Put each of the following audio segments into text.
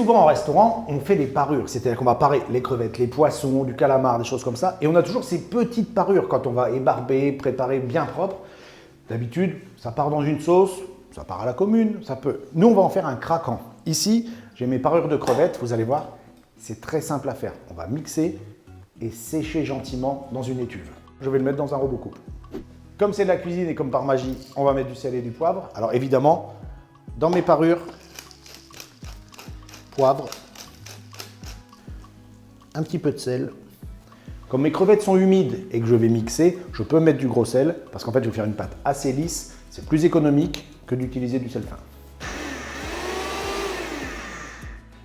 souvent en restaurant, on fait les parures, c'est-à-dire qu'on va parer les crevettes, les poissons, du calamar, des choses comme ça, et on a toujours ces petites parures quand on va ébarber, préparer bien propre. D'habitude, ça part dans une sauce, ça part à la commune, ça peut. Nous, on va en faire un craquant. Ici, j'ai mes parures de crevettes, vous allez voir, c'est très simple à faire. On va mixer et sécher gentiment dans une étuve. Je vais le mettre dans un robot coupe. Comme c'est de la cuisine et comme par magie, on va mettre du sel et du poivre. Alors évidemment, dans mes parures, poivre, un petit peu de sel. Comme mes crevettes sont humides et que je vais mixer, je peux mettre du gros sel parce qu'en fait, je vais faire une pâte assez lisse. C'est plus économique que d'utiliser du sel fin.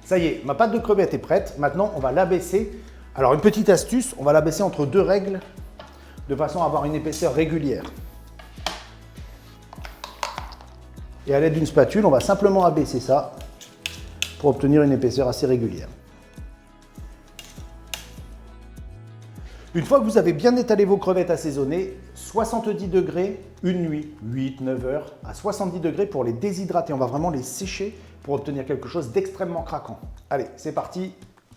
Ça y est, ma pâte de crevettes est prête. Maintenant, on va l'abaisser. Alors, une petite astuce, on va l'abaisser entre deux règles de façon à avoir une épaisseur régulière. Et à l'aide d'une spatule, on va simplement abaisser ça pour obtenir une épaisseur assez régulière. Une fois que vous avez bien étalé vos crevettes assaisonnées, 70 degrés, une nuit, 8-9 heures, à 70 degrés pour les déshydrater. On va vraiment les sécher pour obtenir quelque chose d'extrêmement craquant. Allez, c'est parti,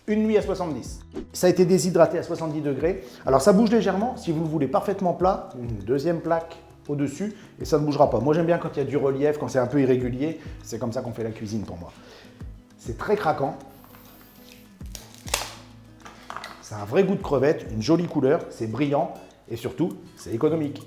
une nuit à 70. Ça a été déshydraté à 70 degrés. Alors ça bouge légèrement, si vous le voulez parfaitement plat, une deuxième plaque au-dessus et ça ne bougera pas. Moi j'aime bien quand il y a du relief, quand c'est un peu irrégulier, c'est comme ça qu'on fait la cuisine pour moi. C'est très craquant. C'est un vrai goût de crevette, une jolie couleur, c'est brillant et surtout, c'est économique.